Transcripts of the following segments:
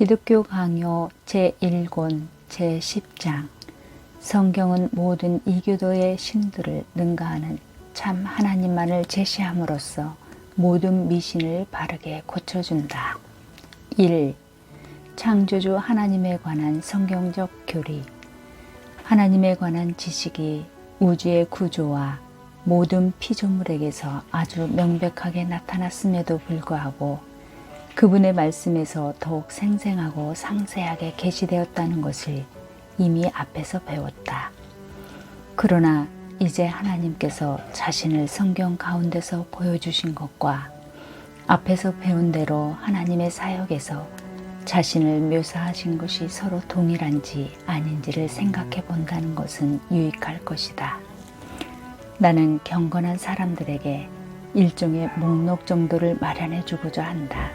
기독교 강요 제1권 제10장 성경은 모든 이교도의 신들을 능가하는 참 하나님만을 제시함으로써 모든 미신을 바르게 고쳐준다. 1. 창조주 하나님에 관한 성경적 교리. 하나님에 관한 지식이 우주의 구조와 모든 피조물에게서 아주 명백하게 나타났음에도 불구하고 그분의 말씀에서 더욱 생생하고 상세하게 계시되었다는 것을 이미 앞에서 배웠다. 그러나 이제 하나님께서 자신을 성경 가운데서 보여주신 것과 앞에서 배운 대로 하나님의 사역에서 자신을 묘사하신 것이 서로 동일한지 아닌지를 생각해 본다는 것은 유익할 것이다. 나는 경건한 사람들에게 일종의 목록 정도를 마련해 주고자 한다.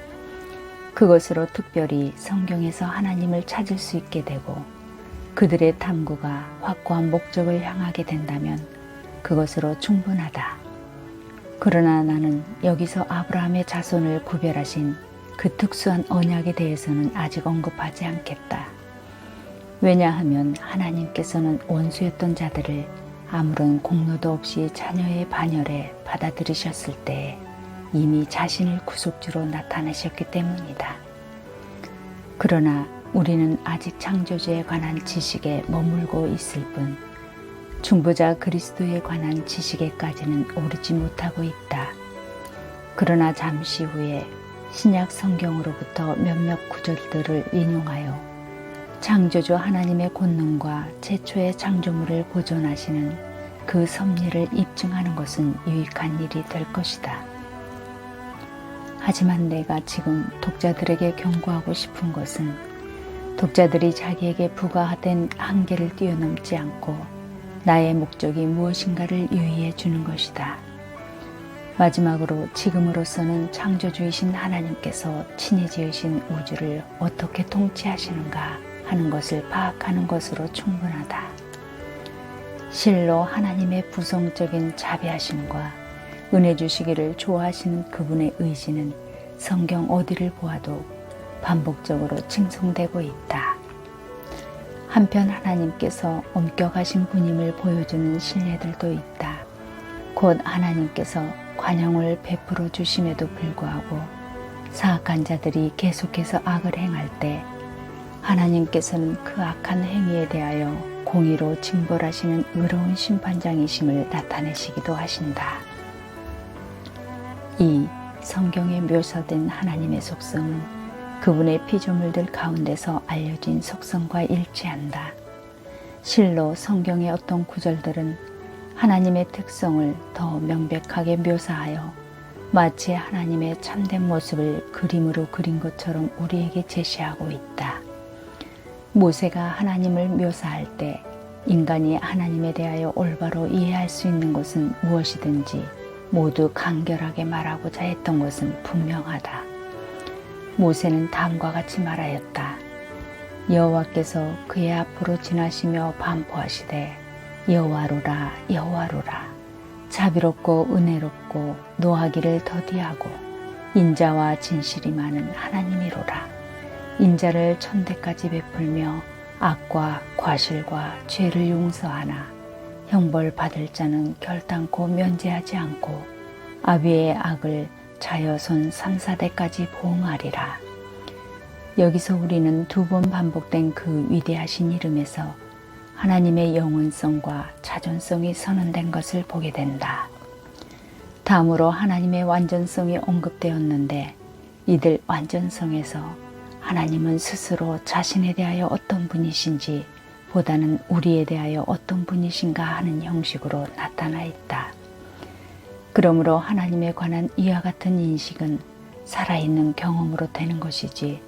그것으로 특별히 성경에서 하나님을 찾을 수 있게 되고 그들의 탐구가 확고한 목적을 향하게 된다면 그것으로 충분하다. 그러나 나는 여기서 아브라함의 자손을 구별하신 그 특수한 언약에 대해서는 아직 언급하지 않겠다. 왜냐하면 하나님께서는 원수였던 자들을 아무런 공로도 없이 자녀의 반열에 받아들이셨을 때에 이미 자신을 구속주로 나타내셨기 때문이다. 그러나 우리는 아직 창조주에 관한 지식에 머물고 있을 뿐 중보자 그리스도에 관한 지식에까지는 오르지 못하고 있다. 그러나 잠시 후에 신약 성경으로부터 몇몇 구절들을 인용하여 창조주 하나님의 권능과 최초의 창조물을 보존하시는 그 섭리를 입증하는 것은 유익한 일이 될 것이다. 하지만 내가 지금 독자들에게 경고하고 싶은 것은 독자들이 자기에게 부과된 한계를 뛰어넘지 않고 나의 목적이 무엇인가를 유의해 주는 것이다. 마지막으로 지금으로서는 창조주이신 하나님께서 친히 지으신 우주를 어떻게 통치하시는가 하는 것을 파악하는 것으로 충분하다. 실로 하나님의 부성적인 자비하심과 은혜 주시기를 좋아하시는 그분의 의지는 성경 어디를 보아도 반복적으로 칭송되고 있다. 한편 하나님께서 엄격하신 분임을 보여주는 신뢰들도 있다. 곧 하나님께서 관용을 베풀어 주심에도 불구하고 사악한 자들이 계속해서 악을 행할 때 하나님께서는 그 악한 행위에 대하여 공의로 징벌하시는 의로운 심판장이심을 나타내시기도 하신다. 2. 성경에 묘사된 하나님의 속성은 그분의 피조물들 가운데서 알려진 속성과 일치한다. 실로 성경의 어떤 구절들은 하나님의 특성을 더 명백하게 묘사하여 마치 하나님의 참된 모습을 그림으로 그린 것처럼 우리에게 제시하고 있다. 모세가 하나님을 묘사할 때 인간이 하나님에 대하여 올바로 이해할 수 있는 것은 무엇이든지 모두 간결하게 말하고자 했던 것은 분명하다. 모세는 다음과 같이 말하였다. 여호와께서 그의 앞으로 지나시며 반포하시되 여호와로라 여호와로라 자비롭고 은혜롭고 노하기를 더디하고 인자와 진실이 많은 하나님이로라. 인자를 천대까지 베풀며 악과 과실과 죄를 용서하나 형벌 받을 자는 결단코 면제하지 않고 아비의 악을 자여손 3, 4대까지 보응하리라. 여기서 우리는 2번 반복된 그 위대하신 이름에서 하나님의 영원성과 자존성이 선언된 것을 보게 된다. 다음으로 하나님의 완전성이 언급되었는데 이들 완전성에서 하나님은 스스로 자신에 대하여 어떤 분이신지 보다는 우리에 대하여 어떤 분이신가 하는 형식으로 나타나 있다. 그러므로 하나님에 관한 이와 같은 인식은 살아있는 경험으로 되는 것이지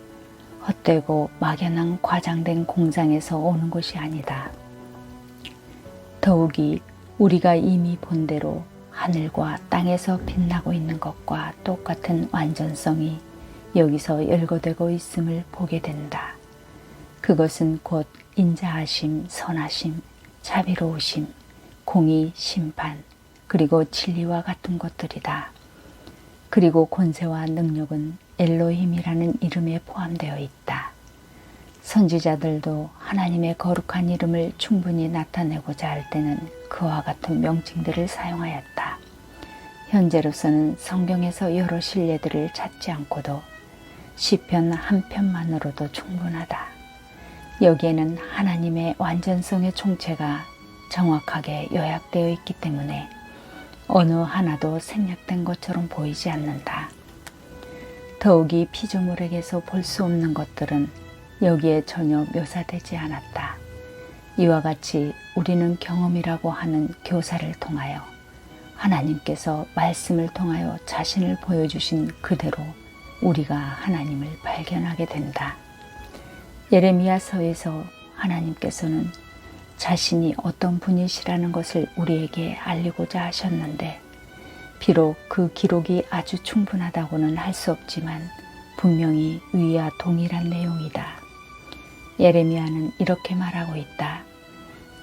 헛되고 막연한 과장된 공장에서 오는 것이 아니다. 더욱이 우리가 이미 본 대로 하늘과 땅에서 빛나고 있는 것과 똑같은 완전성이 여기서 열거되고 있음을 보게 된다. 그것은 곧 인자하심, 선하심, 자비로우심, 공의, 심판, 그리고 진리와 같은 것들이다. 그리고 권세와 능력은 엘로힘이라는 이름에 포함되어 있다. 선지자들도 하나님의 거룩한 이름을 충분히 나타내고자 할 때는 그와 같은 명칭들을 사용하였다. 현재로서는 성경에서 여러 신뢰들을 찾지 않고도 시편 한 편만으로도 충분하다. 여기에는 하나님의 완전성의 총체가 정확하게 요약되어 있기 때문에 어느 하나도 생략된 것처럼 보이지 않는다. 더욱이 피조물에게서 볼 수 없는 것들은 여기에 전혀 묘사되지 않았다. 이와 같이 우리는 경험이라고 하는 교사를 통하여 하나님께서 말씀을 통하여 자신을 보여주신 그대로 우리가 하나님을 발견하게 된다. 예레미야서에서 하나님께서는 자신이 어떤 분이시라는 것을 우리에게 알리고자 하셨는데, 비록 그 기록이 아주 충분하다고는 할 수 없지만 분명히 위와 동일한 내용이다. 예레미야는 이렇게 말하고 있다.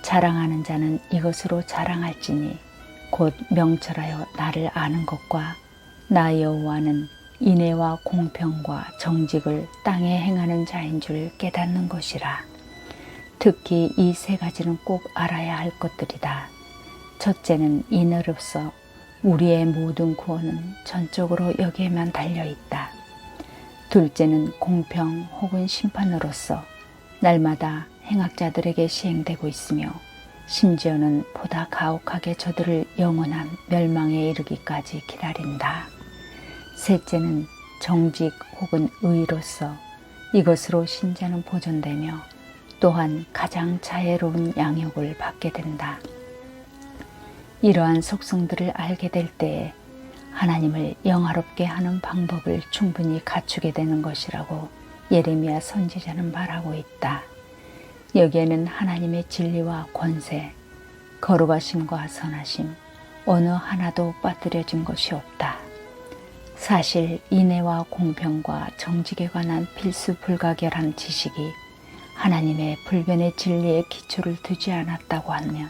자랑하는 자는 이것으로 자랑할지니 곧 명철하여 나를 아는 것과 나 여호와는 인애와 공평과 정직을 땅에 행하는 자인 줄 깨닫는 것이라. 특히 이 세 가지는 꼭 알아야 할 것들이다. 첫째는 인애로서 우리의 모든 구원은 전적으로 여기에만 달려있다. 둘째는 공평 혹은 심판으로서 날마다 행악자들에게 시행되고 있으며 심지어는 보다 가혹하게 저들을 영원한 멸망에 이르기까지 기다린다. 셋째는 정직 혹은 의로서 이것으로 신자는 보존되며 또한 가장 자애로운 양육을 받게 된다. 이러한 속성들을 알게 될 때에 하나님을 영화롭게 하는 방법을 충분히 갖추게 되는 것이라고 예레미야 선지자는 말하고 있다. 여기에는 하나님의 진리와 권세, 거룩하심과 선하심 어느 하나도 빠뜨려진 것이 없다. 사실 인애와 공평과 정직에 관한 필수 불가결한 지식이 하나님의 불변의 진리에 기초를 두지 않았다고 하면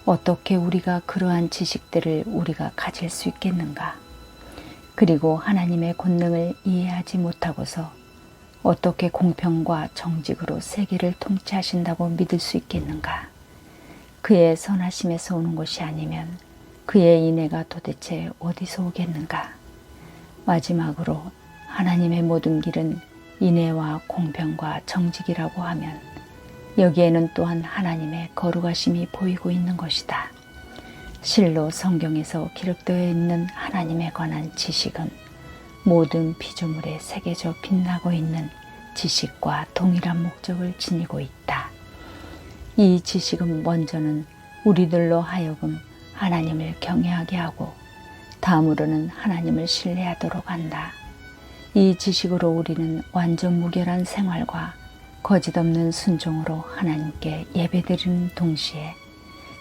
어떻게 우리가 그러한 지식들을 우리가 가질 수 있겠는가? 그리고 하나님의 권능을 이해하지 못하고서 어떻게 공평과 정직으로 세계를 통치하신다고 믿을 수 있겠는가? 그의 선하심에서 오는 것이 아니면 그의 인애가 도대체 어디서 오겠는가? 마지막으로 하나님의 모든 길은 인애와 공평과 정직이라고 하면 여기에는 또한 하나님의 거룩하심이 보이고 있는 것이다. 실로 성경에서 기록되어 있는 하나님에 관한 지식은 모든 피조물에 새겨져 빛나고 있는 지식과 동일한 목적을 지니고 있다. 이 지식은 먼저는 우리들로 하여금 하나님을 경외하게 하고 다음으로는 하나님을 신뢰하도록 한다. 이 지식으로 우리는 완전 무결한 생활과 거짓없는 순종으로 하나님께 예배드리는 동시에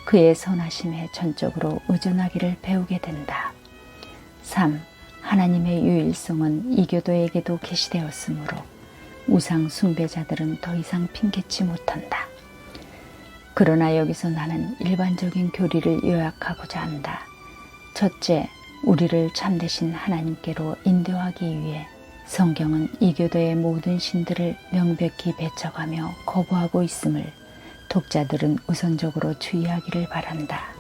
그의 선하심에 전적으로 의존하기를 배우게 된다. 3. 하나님의 유일성은 이교도에게도 계시되었으므로 우상 숭배자들은 더 이상 핑계치 못한다. 그러나 여기서 나는 일반적인 교리를 요약하고자 한다. 첫째, 우리를 참되신 하나님께로 인도하기 위해 성경은 이교도의 모든 신들을 명백히 배척하며 거부하고 있음을 독자들은 우선적으로 주의하기를 바란다.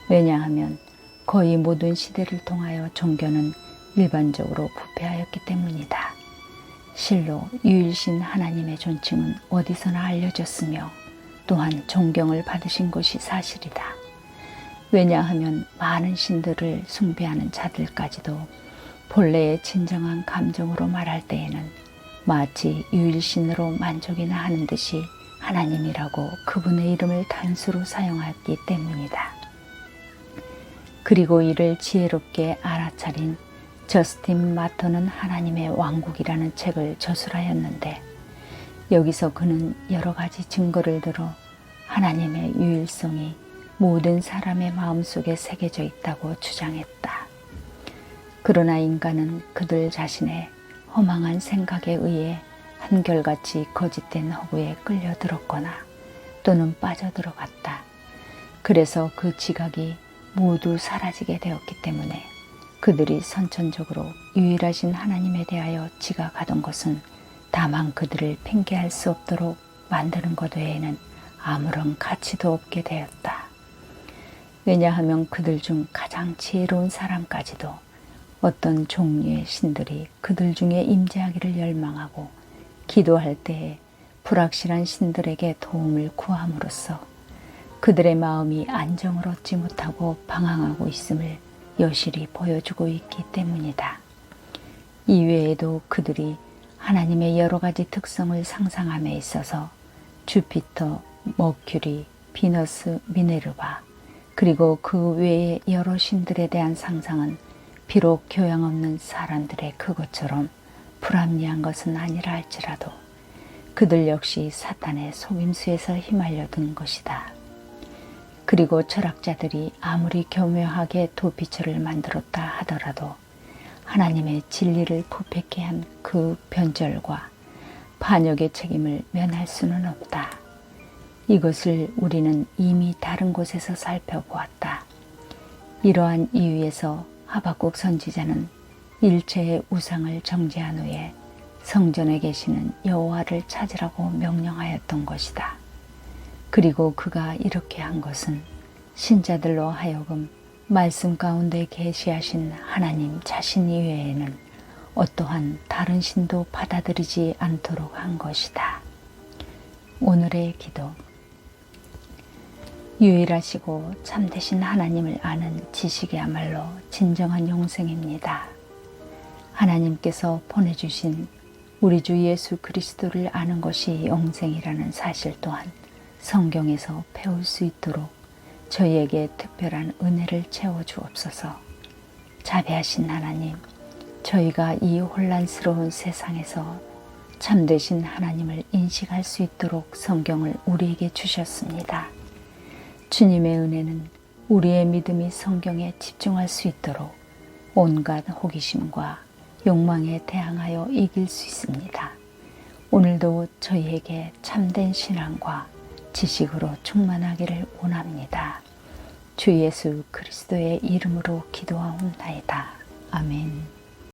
왜냐하면 거의 모든 시대를 통하여 종교는 일반적으로 부패하였기 때문이다. 실로 유일신 하나님의 존칭은 어디서나 알려졌으며 또한 존경을 받으신 것이 사실이다. 왜냐하면 많은 신들을 숭배하는 자들까지도 본래의 진정한 감정으로 말할 때에는 마치 유일신으로 만족이나 하는 듯이 하나님이라고 그분의 이름을 단수로 사용하기 때문이다. 그리고 이를 지혜롭게 알아차린 저스틴 마터는 하나님의 왕국이라는 책을 저술하였는데 여기서 그는 여러 가지 증거를 들어 하나님의 유일성이 모든 사람의 마음속에 새겨져 있다고 주장했다. 그러나 인간은 그들 자신의 허망한 생각에 의해 한결같이 거짓된 허구에 끌려들었거나 또는 빠져들어갔다. 그래서 그 지각이 모두 사라지게 되었기 때문에 그들이 선천적으로 유일하신 하나님에 대하여 지각하던 것은 다만 그들을 핑계할 수 없도록 만드는 것 외에는 아무런 가치도 없게 되었다. 왜냐하면 그들 중 가장 지혜로운 사람까지도 어떤 종류의 신들이 그들 중에 임재하기를 열망하고 기도할 때에 불확실한 신들에게 도움을 구함으로써 그들의 마음이 안정을 얻지 못하고 방황하고 있음을 여실히 보여주고 있기 때문이다. 이외에도 그들이 하나님의 여러 가지 특성을 상상함에 있어서 주피터, 머큐리, 비너스, 미네르바 그리고 그 외의 여러 신들에 대한 상상은 비록 교양 없는 사람들의 그것처럼 불합리한 것은 아니라 할지라도 그들 역시 사탄의 속임수에서 휘말려든 것이다. 그리고 철학자들이 아무리 교묘하게 도피처를 만들었다 하더라도 하나님의 진리를 부패케 한 그 변절과 반역의 책임을 면할 수는 없다. 이것을 우리는 이미 다른 곳에서 살펴보았다. 이러한 이유에서 하박국 선지자는 일체의 우상을 정죄한 후에 성전에 계시는 여호와를 찾으라고 명령하였던 것이다. 그리고 그가 이렇게 한 것은 신자들로 하여금 말씀 가운데 계시하신 하나님 자신 이외에는 어떠한 다른 신도 받아들이지 않도록 한 것이다. 오늘의 기도. 유일하시고 참되신 하나님을 아는 지식이야말로 진정한 영생입니다. 하나님께서 보내주신 우리 주 예수 그리스도를 아는 것이 영생이라는 사실 또한 성경에서 배울 수 있도록 저희에게 특별한 은혜를 채워주옵소서. 자비하신 하나님, 저희가 이 혼란스러운 세상에서 참되신 하나님을 인식할 수 있도록 성경을 우리에게 주셨습니다. 주님의 은혜는 우리의 믿음이 성경에 집중할 수 있도록 온갖 호기심과 욕망에 대항하여 이길 수 있습니다. 오늘도 저희에게 참된 신앙과 지식으로 충만하기를 원합니다. 주 예수 그리스도의 이름으로 기도하옵나이다. 아멘.